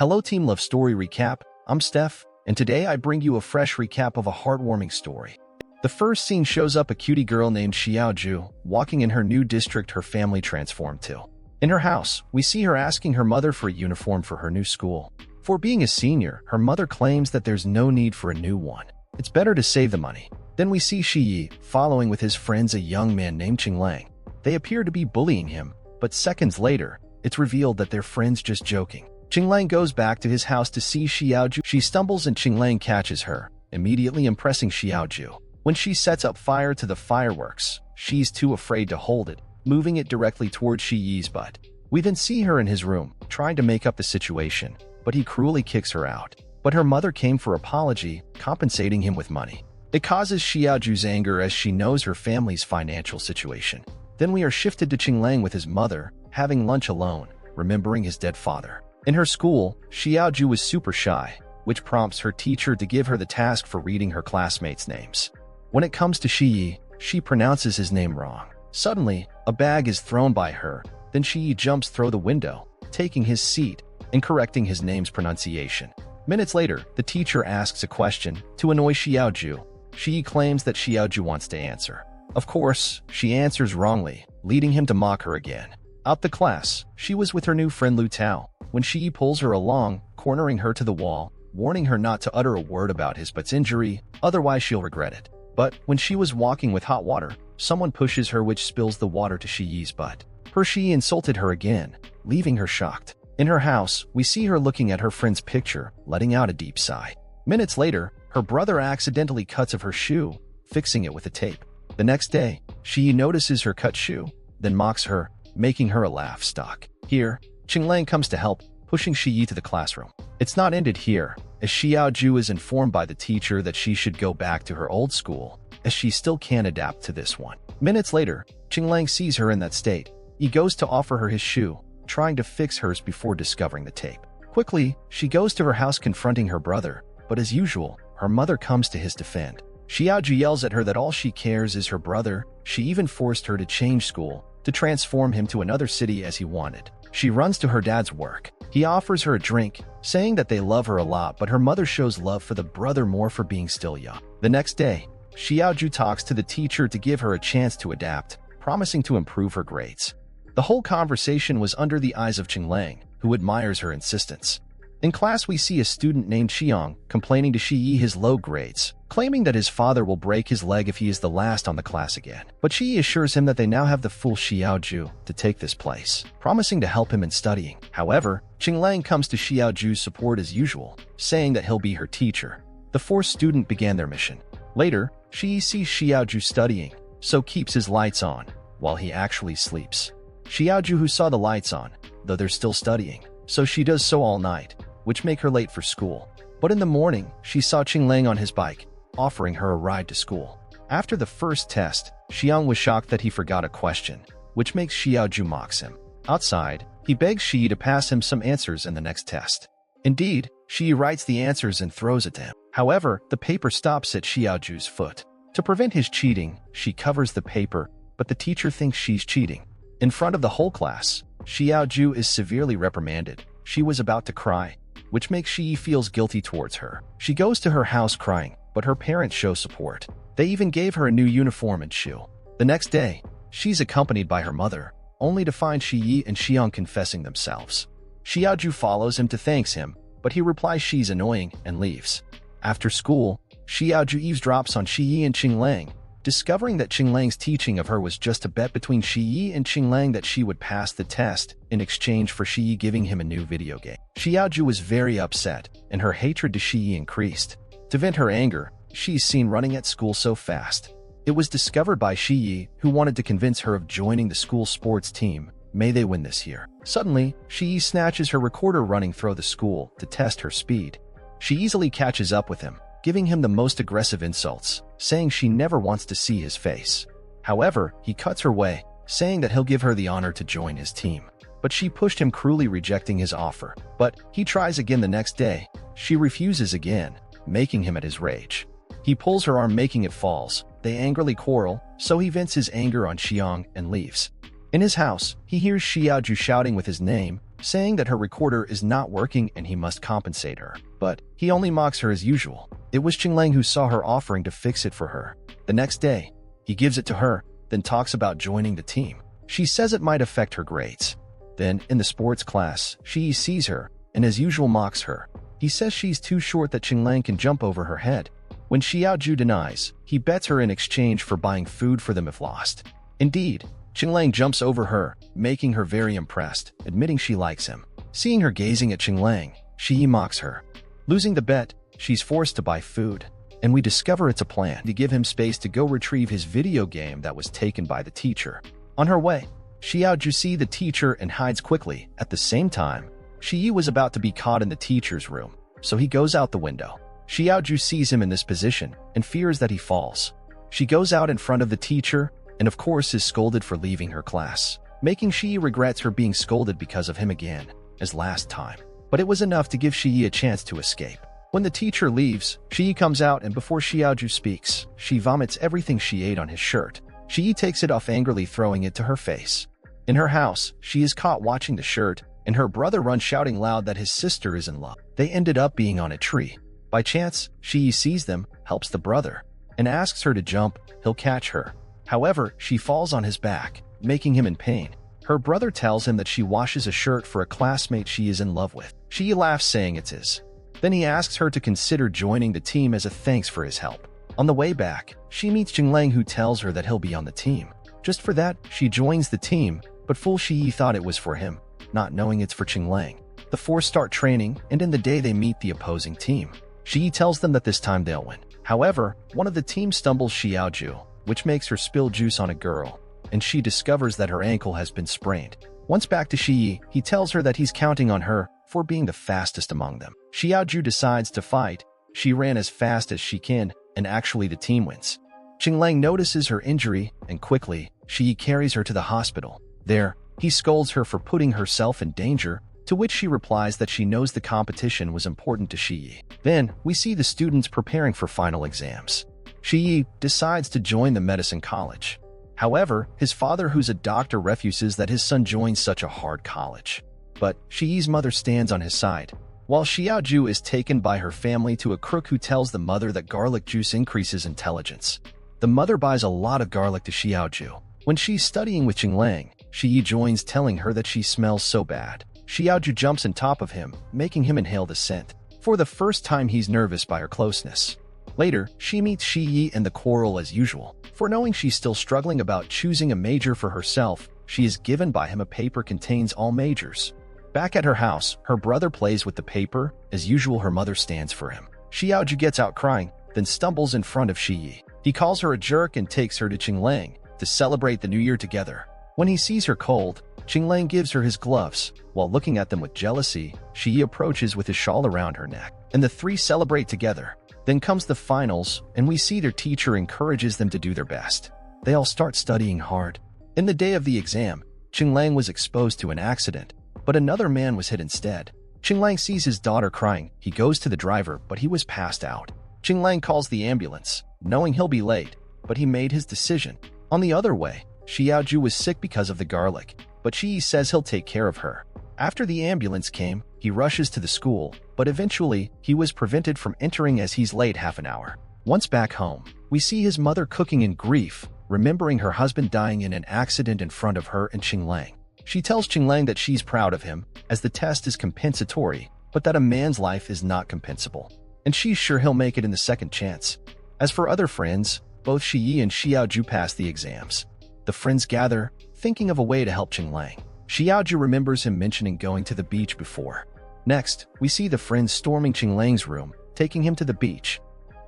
Hello Team Love Story Recap, I'm Steph, and today I bring you a fresh recap of a heartwarming story. The first scene shows up a cutie girl named Xiaoju walking in her new district her family transformed to. In her house, we see her asking her mother for a uniform for her new school. For being a senior, her mother claims that there's no need for a new one. It's better to save the money. Then we see Shi Yi following with his friends a young man named Qinglang. They appear to be bullying him, but seconds later, it's revealed that they're friends just joking. Qinglang goes back to his house to see Xiaoju. She stumbles and Qinglang catches her, immediately impressing Xiaoju. When she sets up fire to the fireworks, she's too afraid to hold it, moving it directly towards Shi Yi's butt. We then see her in his room, trying to make up the situation, but he cruelly kicks her out. But her mother came for apology, compensating him with money. It causes Xiaoju's anger as she knows her family's financial situation. Then we are shifted to Qinglang with his mother, having lunch alone, remembering his dead father. In her school, Xiaoju was super shy, which prompts her teacher to give her the task for reading her classmates' names. When it comes to Shi Yi, she pronounces his name wrong. Suddenly, a bag is thrown by her, then Shi Yi jumps through the window, taking his seat and correcting his name's pronunciation. Minutes later, the teacher asks a question to annoy Xiaoju. Shi Yi claims that Xiaoju wants to answer. Of course, she answers wrongly, leading him to mock her again. Out the class, she was with her new friend Lu Tao, when Shi Yi pulls her along, cornering her to the wall, warning her not to utter a word about his butt's injury, otherwise she'll regret it. But when she was walking with hot water, someone pushes her which spills the water to Shi Yi's butt. Shi Yi insulted her again, leaving her shocked. In her house, we see her looking at her friend's picture, letting out a deep sigh. Minutes later, her brother accidentally cuts of her shoe, fixing it with a tape. The next day, Shi Yi notices her cut shoe, then mocks her, making her a laughstock. Here, Qinglang comes to help, pushing Shi Yi to the classroom. It's not ended here, as Xiaoju is informed by the teacher that she should go back to her old school, as she still can't adapt to this one. Minutes later, Qinglang sees her in that state. He goes to offer her his shoe, trying to fix hers before discovering the tape. Quickly, she goes to her house confronting her brother, but as usual, her mother comes to his defense. Xiaoju yells at her that all she cares is her brother. She even forced her to change school, to transform him to another city as he wanted. She runs to her dad's work. He offers her a drink, saying that they love her a lot, but her mother shows love for the brother more for being still young. The next day, Xiaoju talks to the teacher to give her a chance to adapt, promising to improve her grades. The whole conversation was under the eyes of Qinglang, who admires her insistence. In class, we see a student named Xiang complaining to Shi Yi his low grades, claiming that his father will break his leg if he is the last on the class again. But Shi Yi assures him that they now have the fool Xiaoju to take this place, promising to help him in studying. However, Qinglang comes to Xiaoju's support as usual, saying that he'll be her teacher. The fourth student began their mission. Later, Shi Yi sees Xiaoju studying, so keeps his lights on, while he actually sleeps. Xiaoju who saw the lights on, though they're still studying, so she does so all night, which make her late for school. But in the morning, she saw Qinglang on his bike, offering her a ride to school. After the first test, Xiang was shocked that he forgot a question, which makes Xiaoju mocks him. Outside, he begs Shi Yi to pass him some answers in the next test. Indeed, Shi Yi writes the answers and throws it to him. However, the paper stops at Xiaoju's foot. To prevent his cheating, she covers the paper, but the teacher thinks she's cheating. In front of the whole class, Xiaoju is severely reprimanded. She was about to cry, which makes Shi Yi feels guilty towards her. She goes to her house crying, but her parents show support. They even gave her a new uniform and shoe. The next day, she's accompanied by her mother, only to find Shi Yi and Xiang confessing themselves. Xiaoju follows him to thank him, but he replies she's annoying and leaves. After school, Xiaoju eavesdrops on Shi Yi and Qinglang, discovering that Qinglang's teaching of her was just a bet between Shi Yi and Qinglang that she would pass the test in exchange for Shi Yi giving him a new video game. Xiaoju was very upset, and her hatred to Shi Yi increased. To vent her anger, she's seen running at school so fast. It was discovered by Shi Yi, who wanted to convince her of joining the school sports team. May they win this year. Suddenly, Shi Yi snatches her recorder running through the school to test her speed. She easily catches up with him, giving him the most aggressive insults, saying she never wants to see his face. However, he cuts her way, saying that he'll give her the honor to join his team. But she pushed him, cruelly rejecting his offer. But he tries again the next day. She refuses again, making him at his rage. He pulls her arm, making it falls. They angrily quarrel, so he vents his anger on Xiang and leaves. In his house, he hears Xiaoju shouting with his name, saying that her recorder is not working and he must compensate her. But he only mocks her as usual. It was Qinglang who saw her offering to fix it for her. The next day, he gives it to her, then talks about joining the team. She says it might affect her grades. Then, in the sports class, she sees her, and as usual mocks her. He says she's too short that Qinglang can jump over her head. When Xiaoju denies, he bets her in exchange for buying food for them if lost. Indeed, Qinglang jumps over her, making her very impressed, admitting she likes him. Seeing her gazing at Qinglang, Shi mocks her. Losing the bet, she's forced to buy food, and we discover it's a plan to give him space to go retrieve his video game that was taken by the teacher. On her way, Xiaoju sees the teacher and hides quickly. At the same time, Shi was about to be caught in the teacher's room, so he goes out the window. Xiaoju sees him in this position and fears that he falls. She goes out in front of the teacher and of course is scolded for leaving her class, making Shi regrets her being scolded because of him again, as last time. But it was enough to give Shi a chance to escape. When the teacher leaves, Shi comes out and before Xiaoju speaks, she vomits everything she ate on his shirt. Shi takes it off angrily, throwing it to her face. In her house, she is caught watching the shirt, and her brother runs shouting loud that his sister is in love. They ended up being on a tree. By chance, Shi sees them, helps the brother, and asks her to jump. He'll catch her. However, she falls on his back, making him in pain. Her brother tells him that she washes a shirt for a classmate she is in love with. Shi laughs, saying it's his. Then he asks her to consider joining the team as a thanks for his help. On the way back, she meets Qinglang, who tells her that he'll be on the team. Just for that, she joins the team, but fool Shi thought it was for him, not knowing it's for Qinglang. The four start training, and in the day they meet the opposing team. Shi tells them that this time they'll win. However, one of the team stumbles Xiaoju, which makes her spill juice on a girl, and she discovers that her ankle has been sprained. Once back to Shi, he tells her that he's counting on her for being the fastest among them. Xiaoju decides to fight. She ran as fast as she can, and actually the team wins. Qinglang notices her injury, and quickly, Shi carries her to the hospital. There, he scolds her for putting herself in danger, to which she replies that she knows the competition was important to Shi. Then, we see the students preparing for final exams. Shi decides to join the medicine college. However, his father, who's a doctor, refuses that his son joins such a hard college. But Shi's mother stands on his side. While Xiaoju is taken by her family to a crook who tells the mother that garlic juice increases intelligence. The mother buys a lot of garlic to Xiaoju. When she's studying with Qinglang, Shi joins, telling her that she smells so bad. Xiaoju jumps on top of him, making him inhale the scent. For the first time, he's nervous by her closeness. Later, she meets Shi and the quarrel as usual. For knowing she's still struggling about choosing a major for herself, she is given by him a paper contains all majors. Back at her house, her brother plays with the paper. As usual, her mother stands for him. Xiaoju gets out crying, then stumbles in front of Shi. He calls her a jerk and takes her to Qinglang to celebrate the new year together. When he sees her cold, Qinglang gives her his gloves. While looking at them with jealousy, Shi approaches with his shawl around her neck, and the three celebrate together. Then comes the finals, and we see their teacher encourages them to do their best. They all start studying hard. In the day of the exam, Qinglang was exposed to an accident, but another man was hit instead. Qinglang sees his daughter crying. He goes to the driver, but he was passed out. Qinglang calls the ambulance, knowing he'll be late, but he made his decision. On the other way, Xiaoju was sick because of the garlic, but Shi says he'll take care of her. After the ambulance came, he rushes to the school, but eventually, he was prevented from entering as he's late half an hour. Once back home, we see his mother cooking in grief, remembering her husband dying in an accident in front of her and Qinglang. She tells Qinglang that she's proud of him, as the test is compensatory, but that a man's life is not compensable, and she's sure he'll make it in the second chance. As for other friends, both Shi and Xiaoju pass the exams. The friends gather, thinking of a way to help Qinglang. Xiaoju remembers him mentioning going to the beach before. Next, we see the friends storming Qinglang's room, taking him to the beach.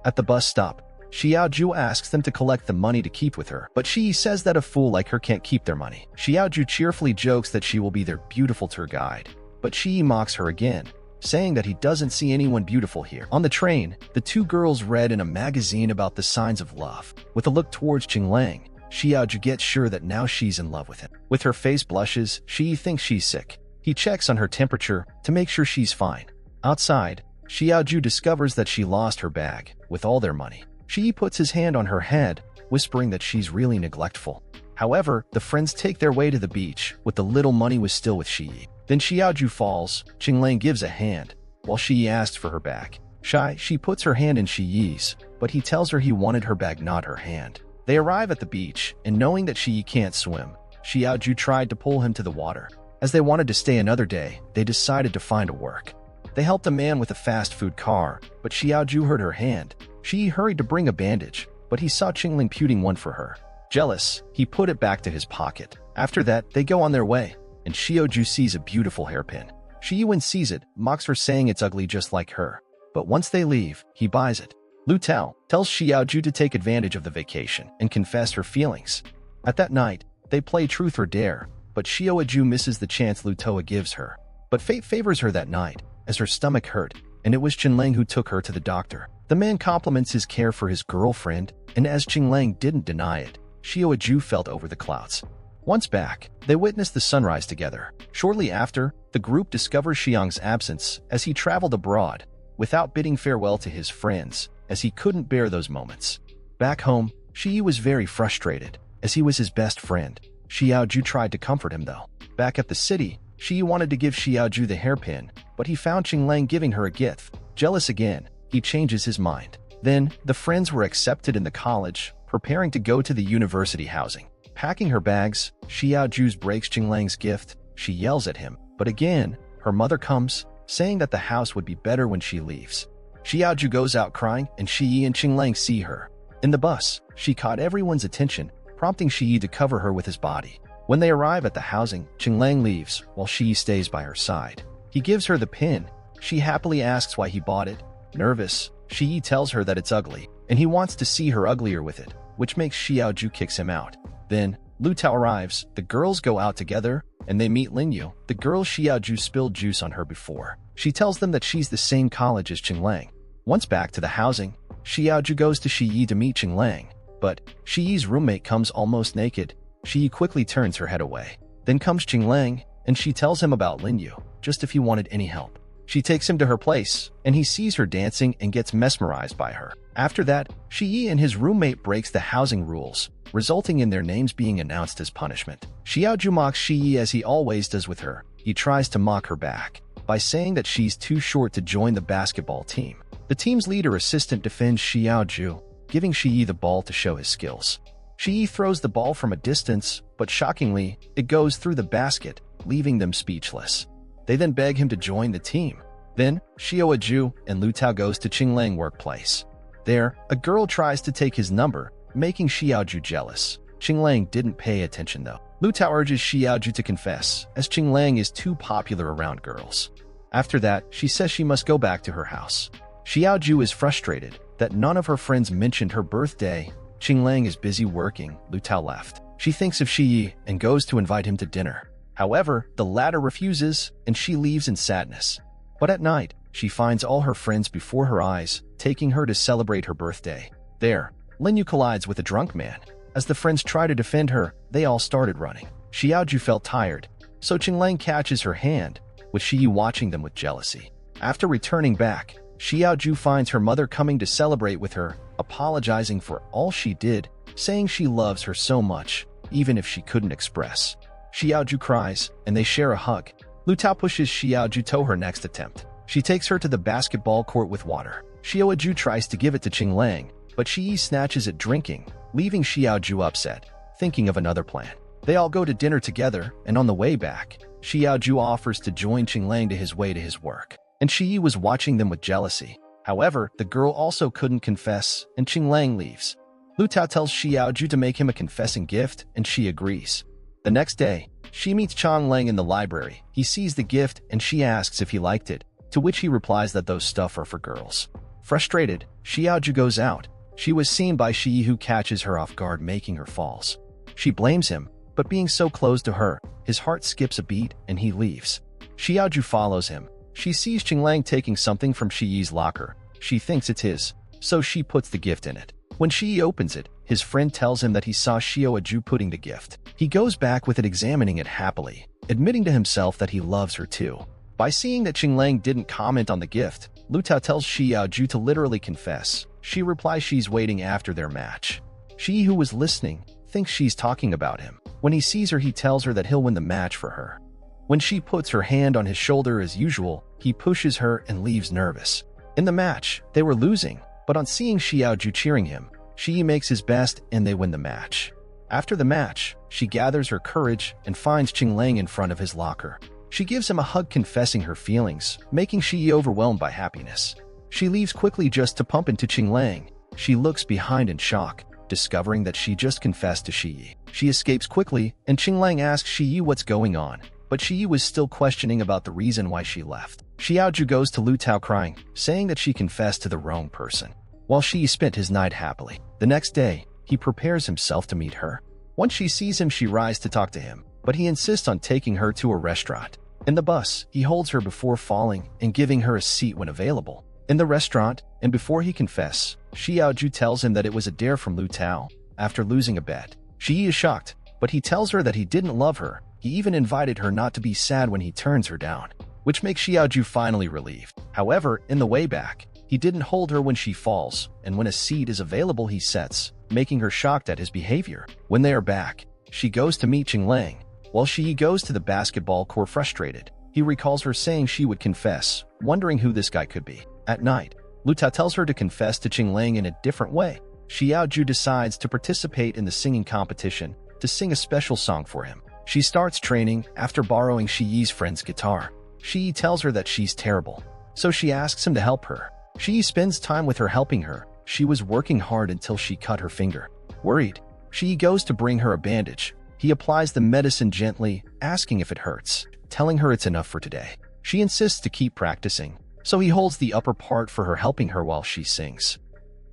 At the bus stop, Xiaoju asks them to collect the money to keep with her, but Shi says that a fool like her can't keep their money. Xiaoju cheerfully jokes that she will be their beautiful tour guide, but Shi mocks her again, saying that he doesn't see anyone beautiful here. On the train, the two girls read in a magazine about the signs of love. With a look towards Qinglang, Xiaoju gets sure that now she's in love with him. With her face blushes, Shi thinks she's sick. He checks on her temperature to make sure she's fine. Outside, Xiaoju discovers that she lost her bag with all their money. Shi puts his hand on her head, whispering that she's really neglectful. However, the friends take their way to the beach, with the little money was still with Shi. Then Xiaoju falls. Qinglang gives a hand, while Shi asks for her back. Shy, she puts her hand in Shiyi's, but he tells her he wanted her bag, not her hand. They arrive at the beach, and knowing that Shiyi can't swim, Xiaoju tried to pull him to the water. As they wanted to stay another day, they decided to find a work. They helped a man with a fast food car, but Xiaoju hurt her hand. Shiyi hurried to bring a bandage, but he saw Qingling putting one for her. Jealous, he put it back to his pocket. After that, they go on their way, and Xiaoju sees a beautiful hairpin. Shiyi, when sees it, mocks her, saying it's ugly just like her. But once they leave, he buys it. Lu Tao tells Xiaoju to take advantage of the vacation and confess her feelings. At that night, they play truth or dare, but Xiaoju misses the chance Lu Tao gives her. But fate favors her that night, as her stomach hurt, and it was Qinglang who took her to the doctor. The man compliments his care for his girlfriend, and as Qinglang didn't deny it, Xiaoju felt over the clouds. Once back, they witnessed the sunrise together. Shortly after, the group discovers Xiang's absence as he traveled abroad, without bidding farewell to his friends, as he couldn't bear those moments. Back home, Shiyi was very frustrated, as he was his best friend. Xiaoju tried to comfort him though. Back at the city, Shiyi wanted to give Xiaoju the hairpin, but he found Qinglang giving her a gift. Jealous again, he changes his mind. Then, the friends were accepted in the college, preparing to go to the university housing. Packing her bags, Xiaoju breaks Qinglang's gift. She yells at him, but again, her mother comes, saying that the house would be better when she leaves. Xiaoju goes out crying, and Shiyi and Qinglang see her. In the bus, she caught everyone's attention, prompting Shiyi to cover her with his body. When they arrive at the housing, Qinglang leaves, while Shiyi stays by her side. He gives her the pin. She happily asks why he bought it. Nervous, Shiyi tells her that it's ugly, and he wants to see her uglier with it, which makes Xiaoju kicks him out. Then, Lu Tao arrives, the girls go out together, and they meet Linyu, the girl Xiaoju spilled juice on her before. She tells them that she's the same college as Qinglang. Once back to the housing, Xiaoju goes to Shiyi to meet Qinglang, but Shiyi's roommate comes almost naked. Shiyi quickly turns her head away. Then comes Qinglang, and she tells him about Linyu, just if he wanted any help. She takes him to her place, and he sees her dancing and gets mesmerized by her. After that, Shiyi and his roommate breaks the housing rules, resulting in their names being announced as punishment. Xiaoju mocks Shiyi as he always does with her. He tries to mock her back by saying that she's too short to join the basketball team. The team's leader assistant defends Xiaoju, giving Shiyi the ball to show his skills. Shiyi throws the ball from a distance, but shockingly, it goes through the basket, leaving them speechless. They then beg him to join the team. Then, Xiaoju and Lu Tao goes to Qinglang workplace. There, a girl tries to take his number, making Xiaoju jealous. Qinglang didn't pay attention though. Lu Tao urges Xiaoju to confess, as Qinglang is too popular around girls. After that, she says she must go back to her house. Xiaoju is frustrated that none of her friends mentioned her birthday. Qinglang is busy working. Lu Tao left. She thinks of Shiyi and goes to invite him to dinner. However, the latter refuses, and she leaves in sadness. But at night, she finds all her friends before her eyes, taking her to celebrate her birthday. There, Linyu collides with a drunk man. As the friends try to defend her, they all started running. Xiaoju felt tired, so Qinglang catches her hand, with Shiyi watching them with jealousy. After returning back, Xiaoju finds her mother coming to celebrate with her, apologizing for all she did, saying she loves her so much, even if she couldn't express. Xiaoju cries, and they share a hug. Lu Tao pushes Xiaoju to her next attempt. She takes her to the basketball court with water. Xiaoju tries to give it to Qinglang, but Shiyi snatches it drinking, leaving Xiaoju upset, thinking of another plan. They all go to dinner together, and on the way back, Xiaoju offers to join Qinglang to his way to his work, and Shiyi was watching them with jealousy. However, the girl also couldn't confess, and Qinglang leaves. Lu Tao tells Xiaoju to make him a confessing gift, and she agrees. The next day, she meets Qinglang in the library. He sees the gift, and she asks if he liked it, to which he replies that those stuff are for girls. Frustrated, Xiaoju goes out. She was seen by Shiyi, who catches her off guard, making her false. She blames him, but being so close to her, his heart skips a beat, and he leaves. Xiaoju follows him. She sees Qinglang taking something from Shiyi's locker. She thinks it's his, so she puts the gift in it. When Shiyi opens it, his friend tells him that he saw Xiaoju putting the gift. He goes back with it, examining it happily, admitting to himself that he loves her too. By seeing that Qinglang didn't comment on the gift, Lu Tao tells Xiaoju to literally confess. She replies she's waiting after their match. Shiyi, who was listening, thinks she's talking about him. When he sees her, he tells her that he'll win the match for her. When she puts her hand on his shoulder as usual, he pushes her and leaves nervous. In the match, they were losing, but on seeing Xiaoju cheering him, Shi makes his best and they win the match. After the match, she gathers her courage and finds Qinglang in front of his locker. She gives him a hug confessing her feelings, making Shi overwhelmed by happiness. She leaves quickly just to pump into Qinglang. She looks behind in shock, discovering that she just confessed to Shi. She escapes quickly, and Qinglang asks Shi what's going on, but Shi was still questioning about the reason why she left. Xiaoju goes to Lu Tao crying, saying that she confessed to the wrong person. While Shi spent his night happily. The next day, he prepares himself to meet her. Once she sees him, she rises to talk to him, but he insists on taking her to a restaurant. In the bus, he holds her before falling and giving her a seat when available. In the restaurant, and before he confesses, Xiaoju tells him that it was a dare from Lu Tao after losing a bet. Shi is shocked, but he tells her that he didn't love her. He even invited her not to be sad when he turns her down, which makes Xiaoju finally relieved. However, in the way back, he didn't hold her when she falls, and when a seat is available he sets, making her shocked at his behavior. When they are back, she goes to meet Qinglang. While Shi goes to the basketball court frustrated, he recalls her saying she would confess, wondering who this guy could be. At night, Lu Tao tells her to confess to Qinglang in a different way. Xiaoju decides to participate in the singing competition, to sing a special song for him. She starts training after borrowing Shi's friend's guitar. Shi tells her that she's terrible, so she asks him to help her. Shi spends time with her helping her. She was working hard until she cut her finger. Worried, Shi goes to bring her a bandage. He applies the medicine gently, asking if it hurts, telling her it's enough for today. She insists to keep practicing, so he holds the upper part for her, helping her while she sings.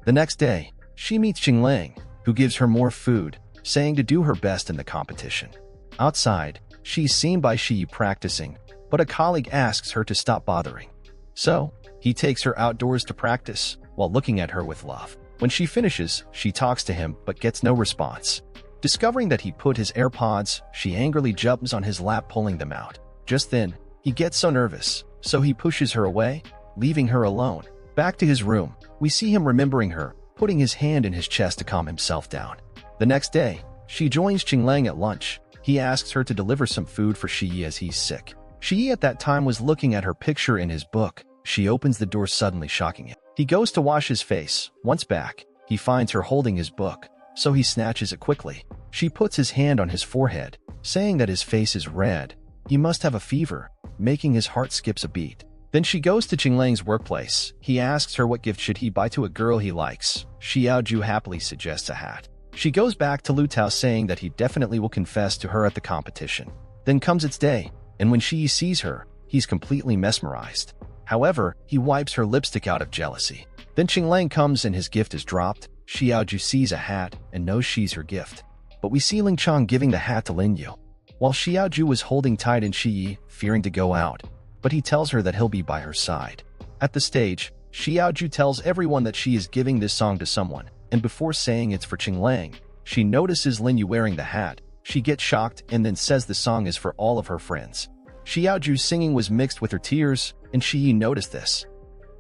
The next day, she meets Qinglang, who gives her more food, saying to do her best in the competition. Outside, she's seen by Shi practicing, but a colleague asks her to stop bothering. So, he takes her outdoors to practice, while looking at her with love. When she finishes, she talks to him but gets no response. Discovering that he put his AirPods, she angrily jumps on his lap, pulling them out. Just then, he gets so nervous, so he pushes her away, leaving her alone. Back to his room, we see him remembering her, putting his hand in his chest to calm himself down. The next day, she joins Qinglang at lunch. He asks her to deliver some food for Shi as he's sick. Shi at that time was looking at her picture in his book. She opens the door, suddenly shocking him. He goes to wash his face. Once back, he finds her holding his book, so he snatches it quickly. She puts his hand on his forehead, saying that his face is red. He must have a fever, making his heart skips a beat. Then she goes to Qinglang's workplace. He asks her what gift should he buy to a girl he likes. Xiaoju happily suggests a hat. She goes back to Lu Tao saying that he definitely will confess to her at the competition. Then comes its day, and when Shi sees her, he's completely mesmerized. However, he wipes her lipstick out of jealousy. Then Qinglang comes and his gift is dropped. Xiaoju sees a hat and knows she's her gift. But we see Ling Chang giving the hat to Lin Yu, while Xiaoju was holding tight in Shi, fearing to go out, but he tells her that he'll be by her side. At the stage, Xiaoju tells everyone that she is giving this song to someone, and before saying it's for Qinglang, she notices Lin Yu wearing the hat. She gets shocked and then says the song is for all of her friends. Xiaoju's singing was mixed with her tears, and Shi noticed this.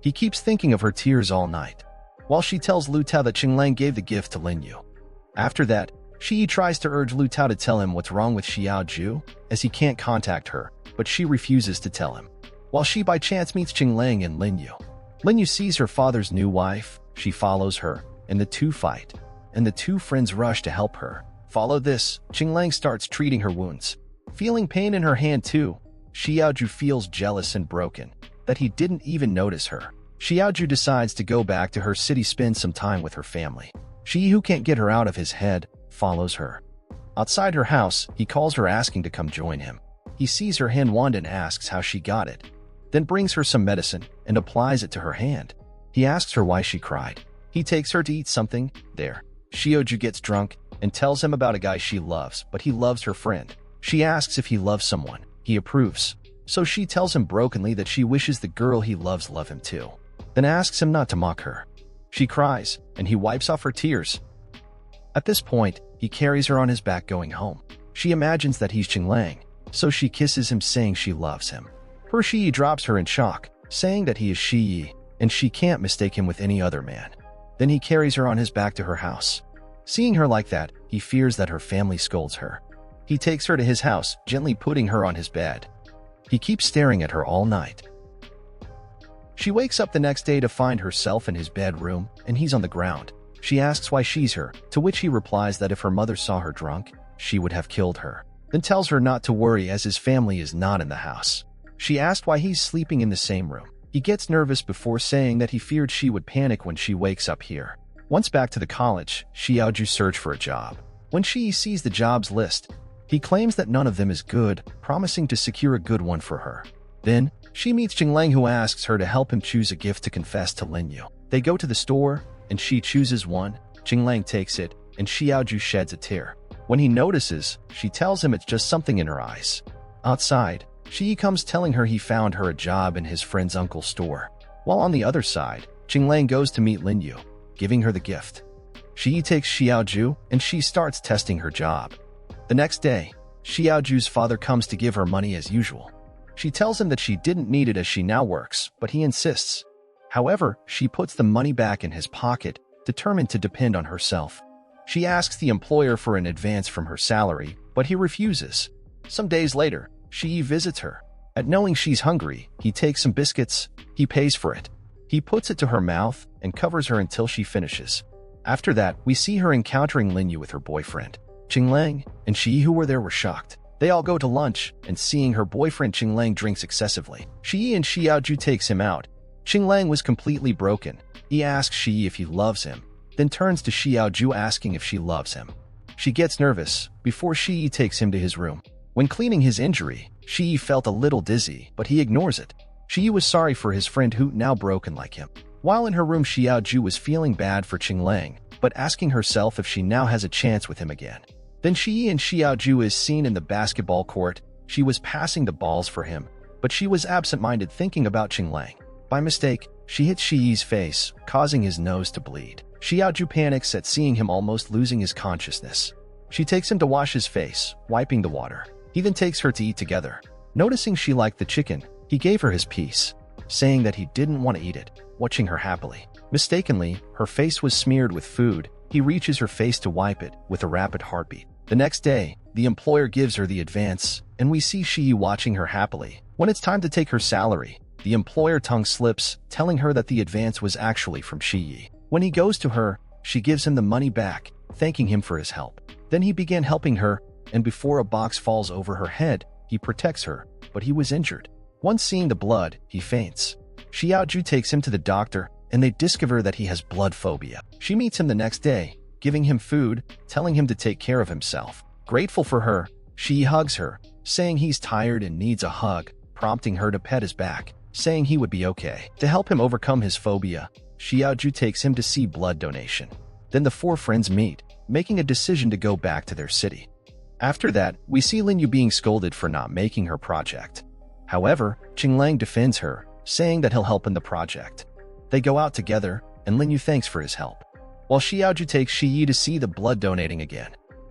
He keeps thinking of her tears all night, while she tells Lu Tao that Qinglang gave the gift to Lin Yu. After that, Shi tries to urge Lu Tao to tell him what's wrong with Xiaoju, as he can't contact her, but she refuses to tell him. While she by chance meets Qinglang and Lin Yu. Lin Yu sees her father's new wife. She follows her, and the two fight, and the two friends rush to help her. Follow this, Qinglang starts treating her wounds. Feeling pain in her hand too, Xiaoju feels jealous and broken, that he didn't even notice her. Xiaoju decides to go back to her city, spend some time with her family. Shi, who can't get her out of his head, follows her. Outside her house, he calls her asking to come join him. He sees her hand wand and asks how she got it, then brings her some medicine and applies it to her hand. He asks her why she cried. He takes her to eat something. There, Xiaoju gets drunk and tells him about a guy she loves, but he loves her friend. She asks if he loves someone. He approves, so she tells him brokenly that she wishes the girl he loves love him too, then asks him not to mock her. She cries, and he wipes off her tears. At this point, he carries her on his back going home. She imagines that he's Qinglang, so she kisses him saying she loves him. Her Shi drops her in shock, saying that he is Shi, and she can't mistake him with any other man. Then he carries her on his back to her house. Seeing her like that, he fears that her family scolds her. He takes her to his house, gently putting her on his bed. He keeps staring at her all night. She wakes up the next day to find herself in his bedroom, and he's on the ground. She asks why she's here, to which he replies that if her mother saw her drunk, she would have killed her, then tells her not to worry as his family is not in the house. She asked why he's sleeping in the same room. He gets nervous before saying that he feared she would panic when she wakes up here. Once back to the college, Xiaoju search for a job. When she sees the jobs list, he claims that none of them is good, promising to secure a good one for her. Then, she meets Qinglang, who asks her to help him choose a gift to confess to Linyu. They go to the store, and she chooses one. Qinglang takes it, and Xiaoju sheds a tear. When he notices, she tells him it's just something in her eyes. Outside, Shi comes telling her he found her a job in his friend's uncle's store. While on the other side, Qinglang goes to meet Linyu, giving her the gift. Shi takes Xiaoju, and she starts testing her job. The next day, Xiaoju's father comes to give her money as usual. She tells him that she didn't need it as she now works, but he insists. However, she puts the money back in his pocket, determined to depend on herself. She asks the employer for an advance from her salary, but he refuses. Some days later, Shi visits her. At knowing she's hungry, he takes some biscuits. He pays for it. He puts it to her mouth and covers her until she finishes. After that, we see her encountering Linyu with her boyfriend. Qinglang and Shi, who were there, were shocked. They all go to lunch, and seeing her boyfriend Qinglang drinks excessively, Shi and Xiaoju takes him out. Qinglang was completely broken. He asks Shi if he loves him, then turns to Xiaoju asking if she loves him. She gets nervous before Shi takes him to his room. When cleaning his injury, Shi felt a little dizzy, but he ignores it. Shi was sorry for his friend who now broken like him. While in her room, Xiaoju was feeling bad for Qinglang, but asking herself if she now has a chance with him again. Then Shi and Xiaoju is seen in the basketball court. She was passing the balls for him, but she was absent-minded thinking about Qinglang. By mistake, she hit Shi's face, causing his nose to bleed. Xiaoju panics at seeing him almost losing his consciousness. She takes him to wash his face, wiping the water. He then takes her to eat together. Noticing she liked the chicken, he gave her his piece, saying that he didn't want to eat it, watching her happily. Mistakenly, her face was smeared with food. He reaches her face to wipe it with a rapid heartbeat. The next day, the employer gives her the advance, and we see Shi watching her happily. When it's time to take her salary, the employer tongue slips, telling her that the advance was actually from Shi. When he goes to her, she gives him the money back, thanking him for his help. Then he began helping her, and before a box falls over her head, he protects her, but he was injured. Once seeing the blood, he faints. Xiaoju takes him to the doctor, and they discover that he has blood phobia. She meets him the next day, giving him food, telling him to take care of himself. Grateful for her, Shi hugs her, saying he's tired and needs a hug, prompting her to pet his back, saying he would be okay. To help him overcome his phobia, Xiaoju takes him to see blood donation. Then the four friends meet, making a decision to go back to their city. After that, we see Linyu being scolded for not making her project. However, Qinglang defends her, saying that he'll help in the project. They go out together, and Linyu thanks for his help, while Xiaoju takes Shi to see the blood donating again.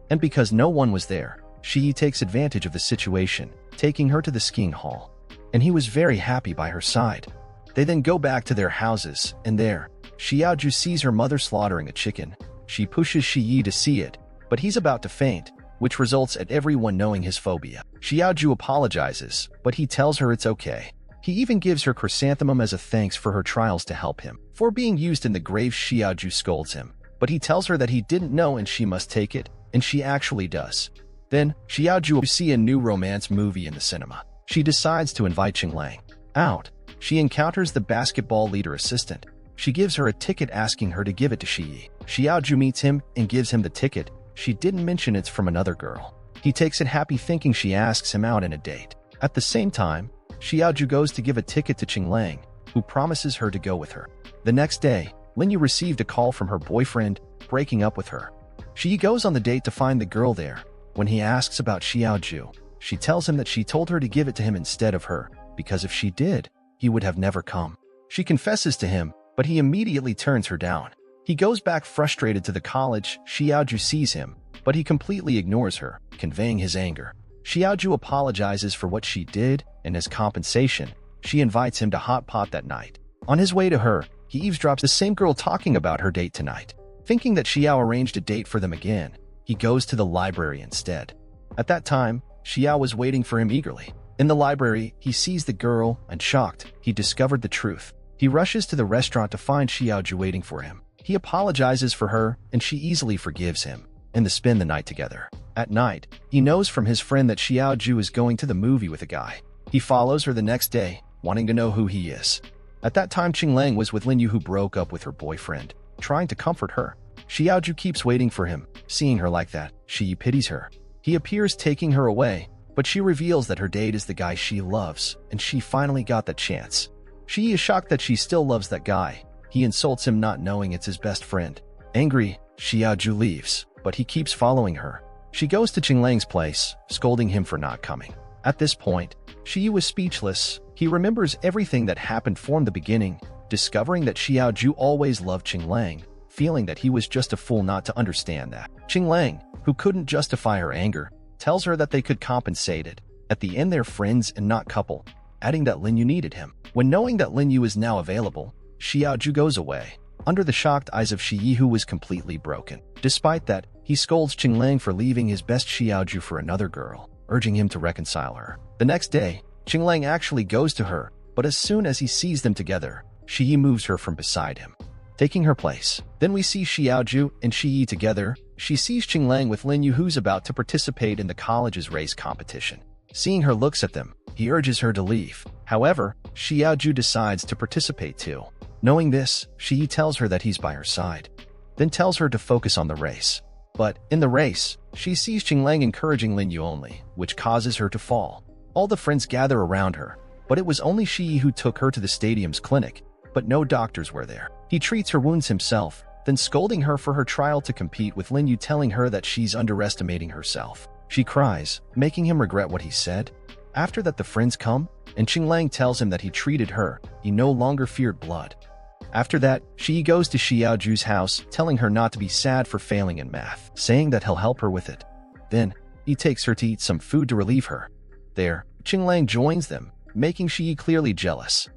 And because no one was there, Shi takes advantage of the situation, taking her to the skiing hall. And he was very happy by her side. They then go back to their houses, and there, Xiaoju sees her mother slaughtering a chicken. She pushes Shi to see it, but he's about to faint, which results at everyone knowing his phobia. Xiaoju apologizes, but he tells her it's okay. He even gives her chrysanthemum as a thanks for her trials to help him. For being used in the grave, Xiaoju scolds him, but he tells her that he didn't know and she must take it, and she actually does. Then, Xiaoju will see a new romance movie in the cinema. She decides to invite Qinglang out. She encounters the basketball leader assistant. She gives her a ticket asking her to give it to Shi. Xiaoju meets him and gives him the ticket. She didn't mention it's from another girl. He takes it happy thinking she asks him out in a date. At the same time, Xiaoju goes to give a ticket to Qinglang, who promises her to go with her. The next day, Linyu received a call from her boyfriend, breaking up with her. She goes on the date to find the girl there. When he asks about Xiaoju, she tells him that she told her to give it to him instead of her, because if she did, he would have never come. She confesses to him, but he immediately turns her down. He goes back frustrated to the college. Xiaoju sees him, but he completely ignores her, conveying his anger. Xiaoju apologizes for what she did, and as compensation, she invites him to hot pot that night. On his way to her, he eavesdrops the same girl talking about her date tonight. Thinking that Xiao arranged a date for them again, he goes to the library instead. At that time, Xiao was waiting for him eagerly. In the library, he sees the girl, and shocked, he discovered the truth. He rushes to the restaurant to find Xiaoju waiting for him. He apologizes for her, and she easily forgives him, and they spend the night together. At night, he knows from his friend that Xiaoju is going to the movie with a guy. He follows her the next day, wanting to know who he is. At that time, Qinglang was with Linyu, who broke up with her boyfriend, trying to comfort her. Xiaoju keeps waiting for him. Seeing her like that, she pities her. He appears taking her away, but she reveals that her date is the guy she loves, and she finally got that chance. She is shocked that she still loves that guy. He insults him, not knowing it's his best friend. Angry, Xiaoju leaves, but he keeps following her. She goes to Qinglang's place, scolding him for not coming. At this point, Xiyu was speechless. He remembers everything that happened from the beginning, discovering that Xiaoju always loved Qinglang, feeling that he was just a fool not to understand that. Qinglang, who couldn't justify her anger, tells her that they could compensate it. At the end, they're friends and not couple, adding that Linyu needed him. When knowing that Linyu is now available, Xiaoju goes away, under the shocked eyes of Shiyi, who was completely broken. Despite that, he scolds Qinglang for leaving his best Xiaoju for another girl, urging him to reconcile her. The next day, Qinglang actually goes to her, but as soon as he sees them together, Shiyi moves her from beside him, taking her place. Then we see Xiaoju and Shiyi together. She sees Qinglang with Linyu, who's about to participate in the college's race competition. Seeing her looks at them, he urges her to leave. However, Xiaoju decides to participate too. Knowing this, Shiyi tells her that he's by her side, then tells her to focus on the race. But in the race, she sees Qinglang encouraging Linyu only, which causes her to fall. All the friends gather around her, but it was only Shiyi who took her to the stadium's clinic, but no doctors were there. He treats her wounds himself, then scolding her for her trial to compete with Linyu, telling her that she's underestimating herself. She cries, making him regret what he said. After that, the friends come, and Qinglang tells him that he treated her. He no longer feared blood. After that, Shiyi goes to Xiaoju's house, telling her not to be sad for failing in math, saying that he'll help her with it. Then, he takes her to eat some food to relieve her. There, Qinglang joins them, making Shiyi clearly jealous.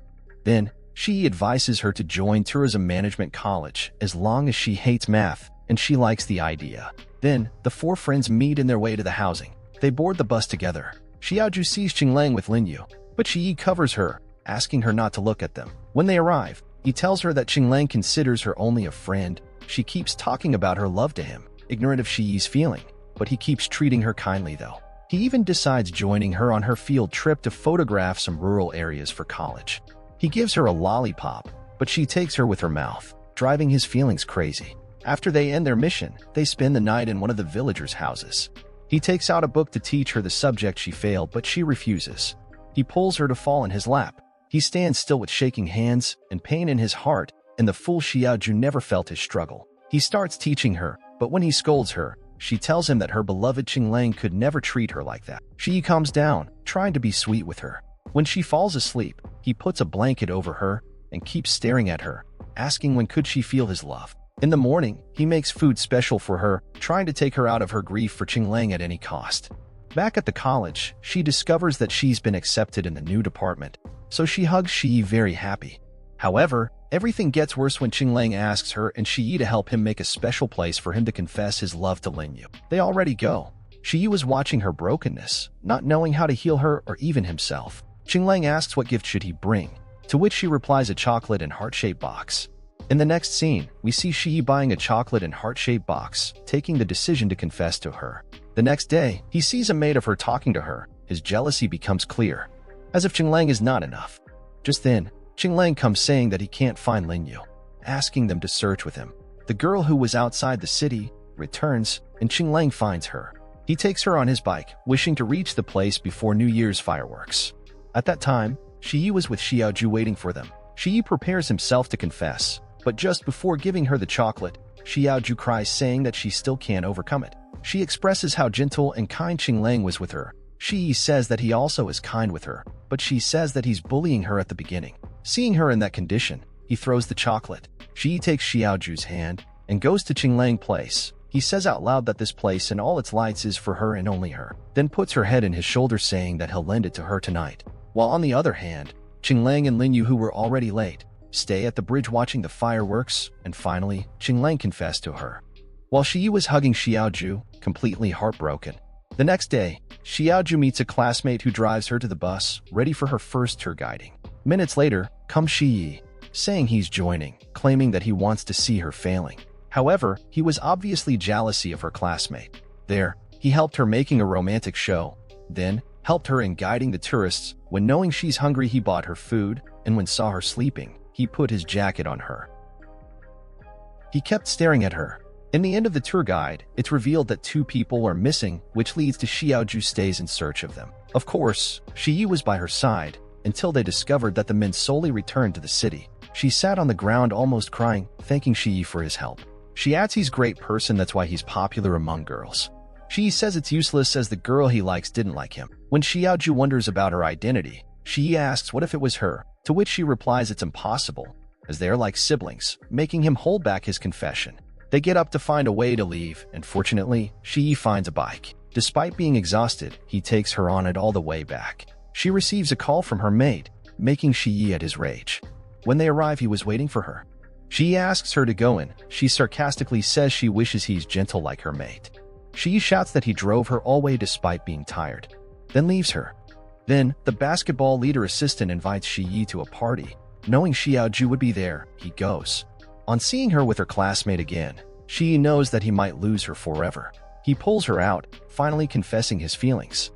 Then, Shiyi advises her to join tourism management college as long as she hates math, and she likes the idea. Then, the four friends meet in their way to the housing. They board the bus together. Xiaoju sees Qinglang with Linyu, but Shiyi covers her, asking her not to look at them. When they arrive, he tells her that Qinglang considers her only a friend. She keeps talking about her love to him, ignorant of Shiyi's feeling, but he keeps treating her kindly though. He even decides joining her on her field trip to photograph some rural areas for college. He gives her a lollipop, but she takes her with her mouth, driving his feelings crazy. After they end their mission, they spend the night in one of the villagers' houses. He takes out a book to teach her the subject she failed, but she refuses. He pulls her to fall in his lap. He stands still with shaking hands and pain in his heart, and the fool Xiaoju never felt his struggle. He starts teaching her, but when he scolds her, she tells him that her beloved Qinglang could never treat her like that. She calms down, trying to be sweet with her. When she falls asleep, he puts a blanket over her and keeps staring at her, asking when could she feel his love. In the morning, he makes food special for her, trying to take her out of her grief for Qinglang at any cost. Back at the college, she discovers that she's been accepted in the new department, so she hugs Shiyi very happy. However, everything gets worse when Qinglang asks her and Shiyi to help him make a special place for him to confess his love to Linyu. They already go. Shiyi was watching her brokenness, not knowing how to heal her or even himself. Qinglang asks what gift should he bring, to which she replies a chocolate and heart-shaped box. In the next scene, we see Shiyi buying a chocolate and heart-shaped box, taking the decision to confess to her. The next day, he sees a maid of her talking to her. His jealousy becomes clear, as if Qinglang is not enough. Just then, Qinglang comes saying that he can't find Linyu, asking them to search with him. The girl who was outside the city returns, and Qinglang finds her. He takes her on his bike, wishing to reach the place before New Year's fireworks. At that time, Shiyi was with Xiaoju waiting for them. Shiyi prepares himself to confess, but just before giving her the chocolate, Xiaoju cries, saying that she still can't overcome it. She expresses how gentle and kind Qinglang was with her. Shiyi says that he also is kind with her, but she says that he's bullying her at the beginning. Seeing her in that condition, he throws the chocolate. Shiyi takes Xiaoju's hand and goes to Qinglang's place. He says out loud that this place and all its lights is for her and only her, then puts her head in his shoulder, saying that he'll lend it to her tonight. While on the other hand, Qinglang and Linyu, who were already late, stay at the bridge watching the fireworks, and finally, Qinglang confessed to her. While Shiyi was hugging Xiaoju, completely heartbroken, The next day, Xiaoju meets a classmate who drives her to the bus, ready for her first tour guiding. Minutes later, comes Shi, saying he's joining, claiming that he wants to see her failing. However, he was obviously jealousy of her classmate. There, he helped her making a romantic show, then helped her in guiding the tourists. When knowing she's hungry, he bought her food, and when saw her sleeping, he put his jacket on her. He kept staring at her. In the end of the tour guide, it's revealed that 2 people are missing, which leads to Xiaoju stays in search of them. Of course, Shi was by her side, until they discovered that the men solely returned to the city. She sat on the ground almost crying, thanking Shi for his help. She adds he's a great person, that's why he's popular among girls. Shi says it's useless as the girl he likes didn't like him. When Xiaoju wonders about her identity, Shi asks what if it was her, to which she replies it's impossible, as they are like siblings, making him hold back his confession. They get up to find a way to leave, and fortunately, Shi finds a bike. Despite being exhausted, he takes her on it all the way back. She receives a call from her maid, making Shi at his rage. When they arrive, he was waiting for her. She asks her to go in. She sarcastically says she wishes he's gentle like her mate. Shi shouts that he drove her all the way despite being tired, then leaves her. Then, the basketball leader assistant invites Shi to a party. Knowing Xiaoju would be there, he goes. On seeing her with her classmate again, Shi knows that he might lose her forever. He pulls her out, finally confessing his feelings.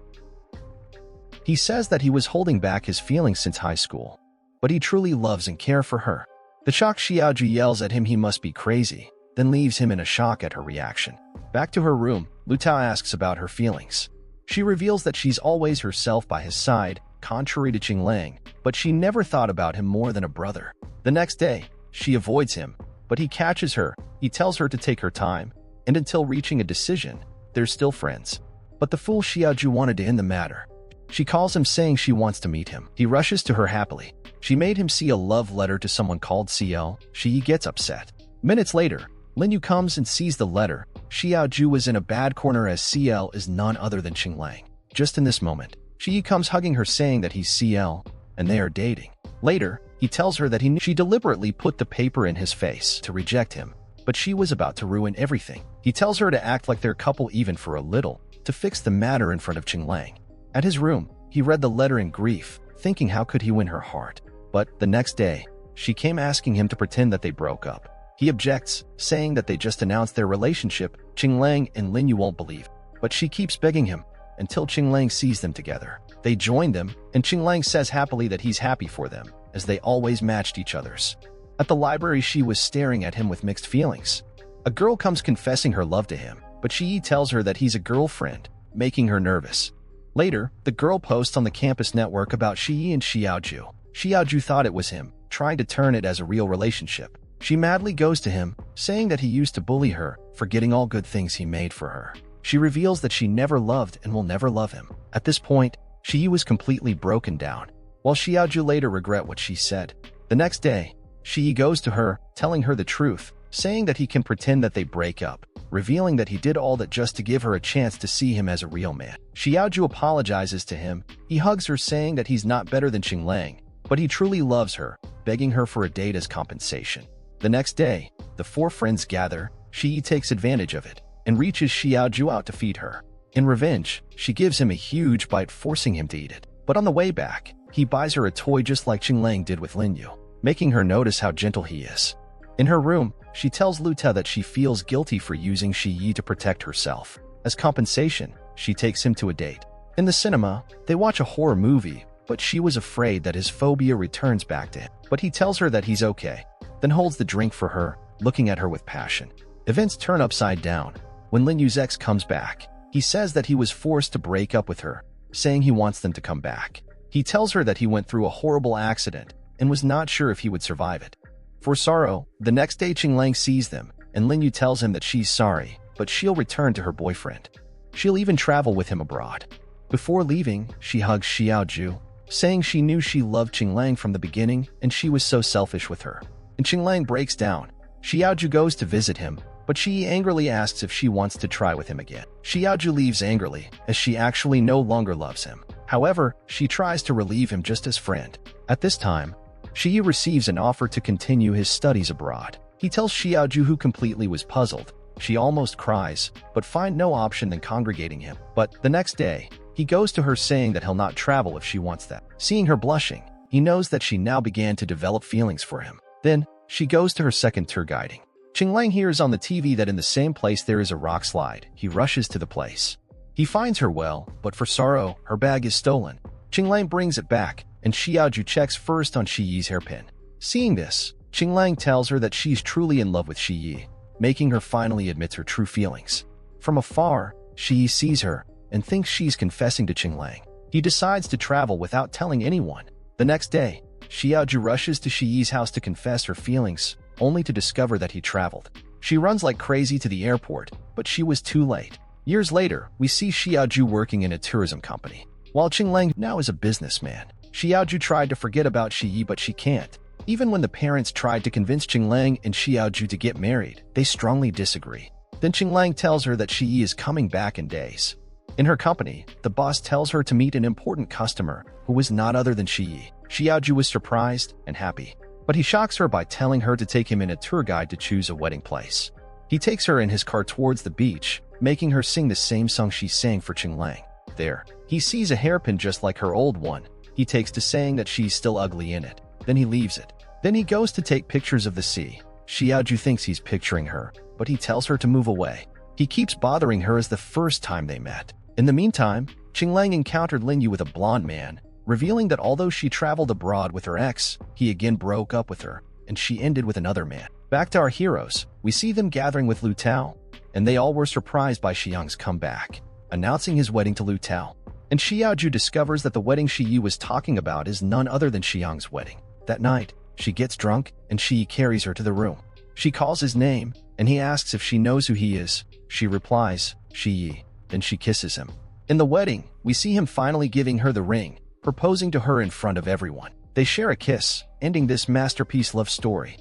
He says that he was holding back his feelings since high school, but he truly loves and cares for her. The shocked Xiaoju yells at him he must be crazy, then leaves him in a shock at her reaction. Back to her room, Lu Tao asks about her feelings. She reveals that she's always herself by his side, contrary to Qing Lang, but she never thought about him more than a brother. The next day, she avoids him, but he catches her. He tells her to take her time, and until reaching a decision, they're still friends. But the fool Xiaoju wanted to end the matter. She calls him saying she wants to meet him. He rushes to her happily. She made him see a love letter to someone called CL. She gets upset. Minutes later, Lin Yu comes and sees the letter. Xiaoju was in a bad corner as CL is none other than Qing Lang. Just in this moment, Shi comes hugging her saying that he's CL, and they are dating. Later, he tells her that he knew she deliberately put the paper in his face to reject him, but she was about to ruin everything. He tells her to act like they're a couple even for a little, to fix the matter in front of Qing Lang. At his room, he read the letter in grief, thinking how could he win her heart. But the next day, she came asking him to pretend that they broke up. He objects, saying that they just announced their relationship. Qing Lang and Lin Yu won't believe, but she keeps begging him, until Qing Lang sees them together. They join them, and Qing Lang says happily that he's happy for them, as they always matched each other's. At the library, she was staring at him with mixed feelings. A girl comes confessing her love to him, but Shi tells her that he's a girlfriend, making her nervous. Later, the girl posts on the campus network about Shi and Xiaoju. Xiaoju thought it was him, trying to turn it as a real relationship. She madly goes to him, saying that he used to bully her, forgetting all good things he made for her. She reveals that she never loved and will never love him. At this point, Shi was completely broken down, while Xiaoju later regret what she said. The next day, Shi goes to her, telling her the truth, saying that he can pretend that they break up, revealing that he did all that just to give her a chance to see him as a real man. Xiaoju apologizes to him. He hugs her, saying that he's not better than Qing Lang, but he truly loves her, begging her for a date as compensation. The next day, the 4 friends gather. Shi takes advantage of it and reaches Xiaoju out to feed her. In revenge, she gives him a huge bite, forcing him to eat it. But on the way back, he buys her a toy just like Qing Lang did with Lin Yu, making her notice how gentle he is. In her room, she tells Lu Tao that she feels guilty for using Shi to protect herself. As compensation, she takes him to a date. In the cinema, they watch a horror movie, but she was afraid that his phobia returns back to him. But he tells her that he's okay, then holds the drink for her, looking at her with passion. Events turn upside down. When Lin Yu's ex comes back, he says that he was forced to break up with her, saying he wants them to come back. He tells her that he went through a horrible accident and was not sure if he would survive it. For sorrow, the next day Qing Lang sees them, and Lin Yu tells him that she's sorry, but she'll return to her boyfriend. She'll even travel with him abroad. Before leaving, she hugs Xiaoju, saying she knew she loved Qing Lang from the beginning and she was so selfish with her. And Qing Lang breaks down. Xiaoju goes to visit him, but she angrily asks if she wants to try with him again. Xiaoju leaves angrily, as she actually no longer loves him. However, she tries to relieve him just as friend. At this time, Shi receives an offer to continue his studies abroad. He tells Xiaoju, who completely was puzzled, She almost cries, but find no option than congregating him. But the next day, he goes to her saying that he'll not travel if she wants that. Seeing her blushing, he knows that she now began to develop feelings for him. Then, she goes to her second tour guiding. Qinglang hears on the TV that in the same place there is a rock slide. He rushes to the place. He finds her well, but for sorrow, her bag is stolen. Qinglang brings it back, and Xiaoju checks first on Shiyi's hairpin. Seeing this, Qinglang tells her that she's truly in love with Shiyi, making her finally admit her true feelings. From afar, Shiyi sees her and thinks she's confessing to Qinglang. He decides to travel without telling anyone. The next day, Xiaoju rushes to Shiyi's house to confess her feelings, only to discover that he traveled. She runs like crazy to the airport, but she was too late. Years later, we see Xiaoju working in a tourism company. While Qinglang now is a businessman, Xiaoju tried to forget about Shiyi, but she can't. Even when the parents tried to convince Qinglang and Xiaoju to get married, they strongly disagree. Then Qinglang tells her that Shiyi is coming back in days. In her company, the boss tells her to meet an important customer who was not other than Shiyi. Xiaoju was surprised and happy, but he shocks her by telling her to take him in a tour guide to choose a wedding place. He takes her in his car towards the beach, making her sing the same song she sang for Qinglang. There, he sees a hairpin just like her old one. He takes to saying that she's still ugly in it. Then he leaves it. Then he goes to take pictures of the sea. Xiaoju thinks he's picturing her, but he tells her to move away. He keeps bothering her as the first time they met. In the meantime, Qinglang encountered Lingyu with a blonde man, revealing that although she traveled abroad with her ex, he again broke up with her, and she ended with another man. Back to our heroes, we see them gathering with Lu Tao, and they all were surprised by Xiang's comeback, announcing his wedding to Lu Tao. And Xiaoju discovers that the wedding Shiyi was talking about is none other than Xiang's wedding. That night, she gets drunk, and Shiyi carries her to the room. She calls his name, and he asks if she knows who he is. She replies, Shiyi. Then she kisses him. In the wedding, we see him finally giving her the ring, proposing to her in front of everyone. They share a kiss, ending this masterpiece love story.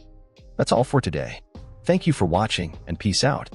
That's all for today. Thank you for watching, and peace out.